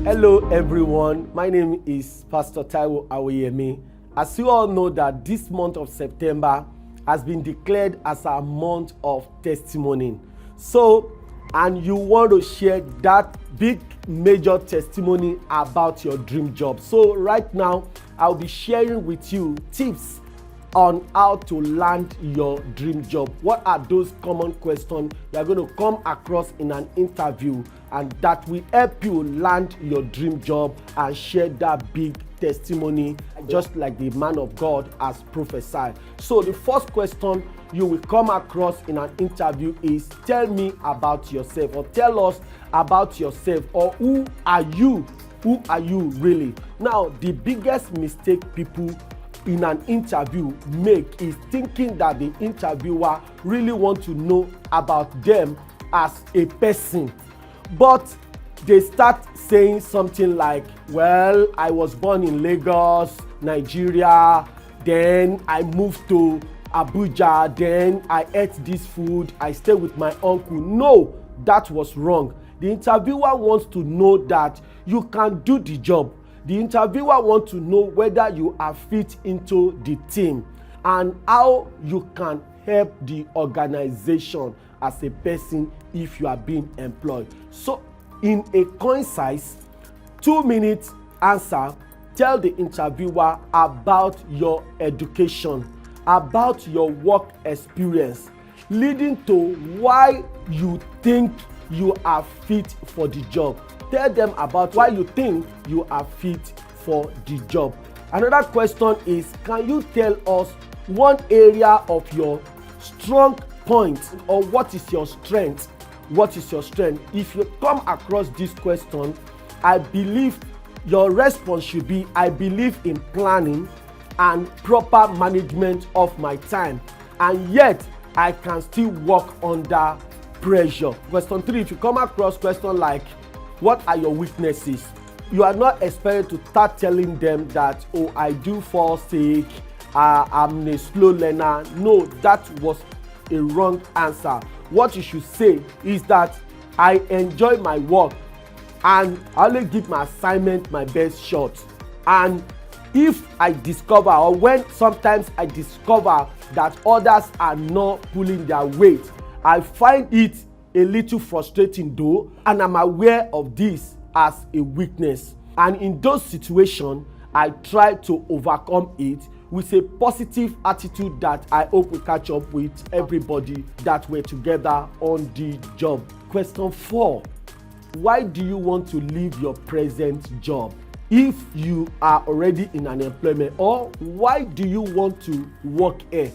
Hello everyone, my name is Pastor Taiwo Awoyemi. As you all know that this month of September has been declared as a month of testimony. So, and you want to share that big major testimony about your dream job. So right now, I'll be sharing with you tips on how to land your dream job. What are those common questions you are going to come across in an interview, and that will help you land your dream job and share that big testimony just like the man of God has prophesied. So the first question you will come across in an interview is, tell me about yourself, or tell us about yourself, or who are you? Who are you really? Now, the biggest mistake people in an interview make is thinking that the interviewer really want to know about them as a person, but they start saying something like, well, I was born in Lagos, Nigeria, then I moved to Abuja, then I ate this food, I stayed with my uncle. No, that was wrong. The interviewer wants to know that you can do the job. The interviewer wants to know whether you are fit into the team and how you can help the organization as a person if you are being employed. So in a concise 2-minute answer, tell the interviewer about your education, about your work experience, leading to why you think you are fit for the job. Tell them about why you think you are fit for the job. Another question is, can you tell us one area of your strong point, or what is your strength? What is your strength? If you come across this question, I believe your response should be, I believe in planning and proper management of my time, and yet I can still work under pressure. Question 3, if you come across question like, what are your weaknesses? You are not expected to start telling them that, oh, I do fall sick, I'm a slow learner. No, that was a wrong answer. What you should say is that I enjoy my work and I only give my assignment my best shot. And if I discover, or when sometimes I discover that others are not pulling their weight, I find it a little frustrating though, and I'm aware of this as a weakness. And in those situations, I try to overcome it with a positive attitude that I hope we catch up with everybody that we're together on the job. Question 4, why do you want to leave your present job if you are already in an employment, or why do you want to work here?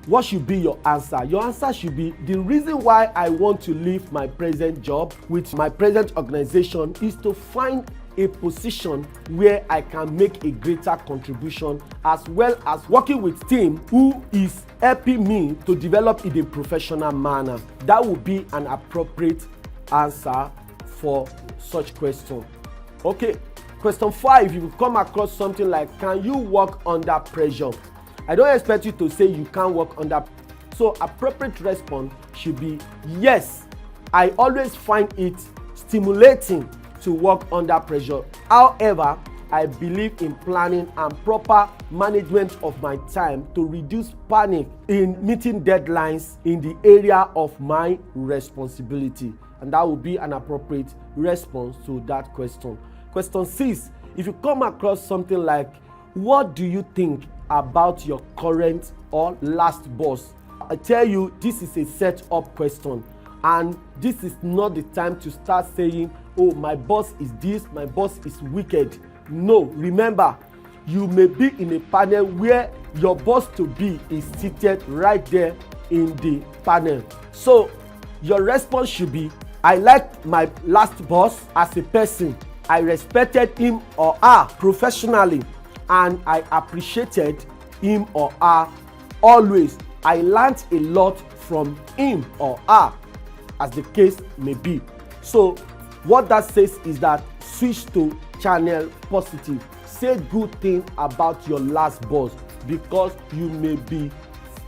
What should be your answer? Your answer should be, the reason why I want to leave my present job with my present organization is to find a position where I can make a greater contribution, as well as working with team who is helping me to develop in a professional manner. That would be an appropriate answer for such question. Okay, question 5, if you come across something like, can you work under pressure? I don't expect you to say you can't work under. So appropriate response should be, yes, I always find it stimulating to work under pressure. However, I believe in planning and proper management of my time to reduce panic in meeting deadlines in the area of my responsibility. And that will be an appropriate response to that question. Question 6, if you come across something like, what do you think about your current or last boss? I tell you, this is a set up question, and this is not the time to start saying, oh, my boss is this, my boss is wicked. No, remember, you may be in a panel where your boss to be is seated right there in the panel. So your response should be, I liked my last boss as a person. I respected him or her professionally, and I appreciated him or her always. I learned a lot from him or her, as the case may be. So what that says is that switch to channel positive. Say good thing about your last boss, because you may be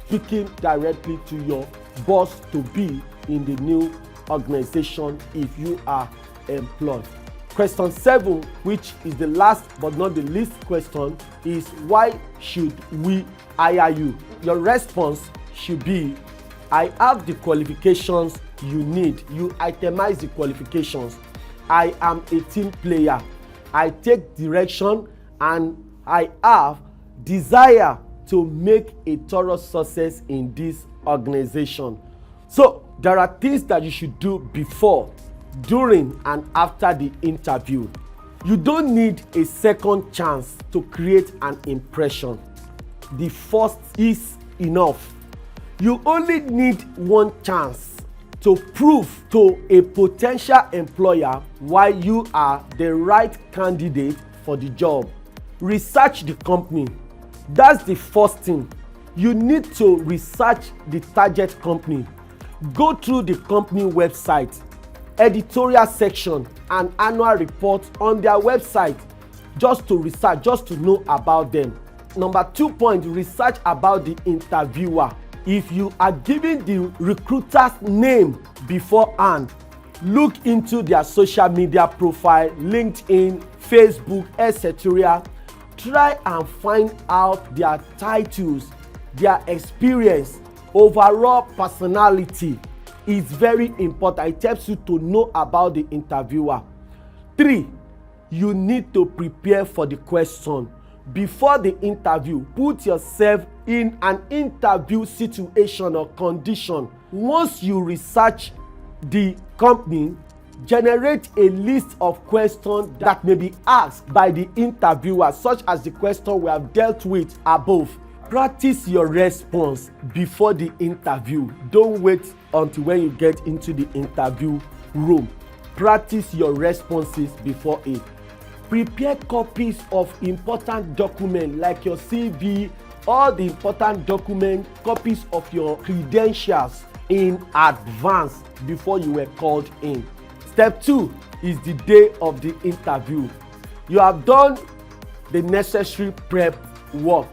speaking directly to your boss to be in the new organization if you are employed. Question 7, which is the last but not the least question, is why should we hire you? Your response should be, I have the qualifications you need. You itemize the qualifications. I am a team player. I take direction and I have desire to make a thorough success in this organization. So there are things that you should do before, during and after the interview. You don't need a second chance to create an impression. The first is enough. You only need one chance to prove to a potential employer why you are the right candidate for the job. Research the company. That's the first thing. You need to research the target company. Go through the company website, editorial section and annual report on their website just to research, just to know about them. Number 2 point, research about the interviewer. If you are given the recruiter's name beforehand, look into their social media profile, LinkedIn, Facebook, etc. Try and find out their titles, their experience, overall personality. Is very important. It helps you to know about the interviewer. 3, you need to prepare for the question. Before the interview, put yourself in an interview situation or condition. Once you research the company, generate a list of questions that may be asked by the interviewer, such as the question we have dealt with above. Practice your response before the interview. Don't wait until when you get into the interview room. Practice your responses before it. Prepare copies of important documents like your CV, all the important documents, copies of your credentials in advance before you were called in. Step 2 is the day of the interview. You have done the necessary prep work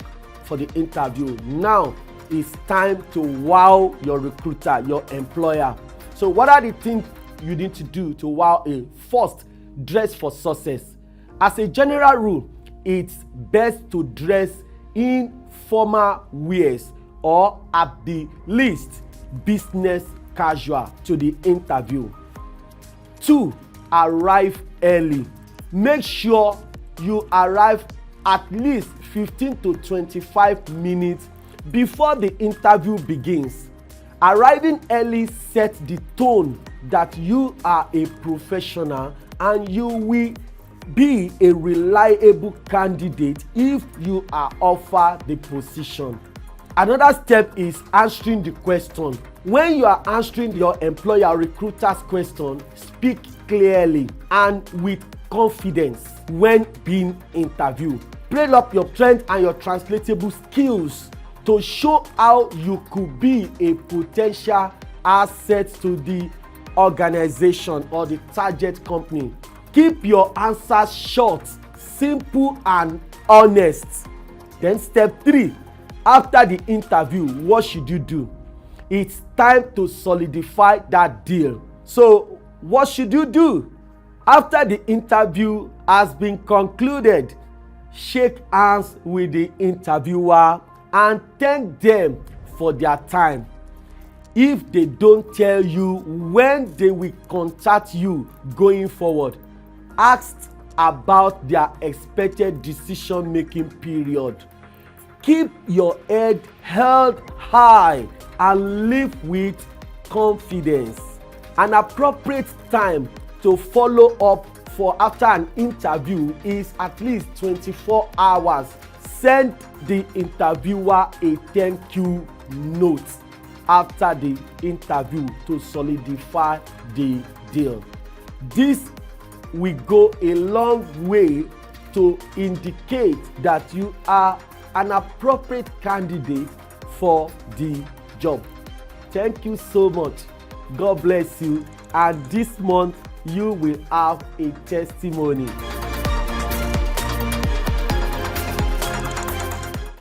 for the interview. Now it's time to wow your recruiter, your employer. So what are the things you need to do to wow a? First, dress for success. As a general rule, it's best to dress in formal wears or at the least business casual to the interview. 2, arrive early. Make sure you arrive at least 15 to 25 minutes before the interview begins. Arriving early sets the tone that you are a professional and you will be a reliable candidate if you are offered the position. Another step is answering the question. When you are answering your employer recruiter's question, speak clearly and with confidence when being interviewed. Play up your strength and your translatable skills to show how you could be a potential asset to the organization or the target company. Keep your answers short, simple and honest. Then step 3, after the interview, what should you do? It's time to solidify that deal. So what should you do? After the interview has been concluded, shake hands with the interviewer and thank them for their time. If they don't tell you when they will contact you going forward, ask about their expected decision-making period. Keep your head held high and live with confidence. An appropriate time to follow up for after an interview is at least 24 hours. Send the interviewer a thank you note after the interview to solidify the deal. This will go a long way to indicate that you are an appropriate candidate for the job. Thank you so much. God bless you. And this month you will have a testimony.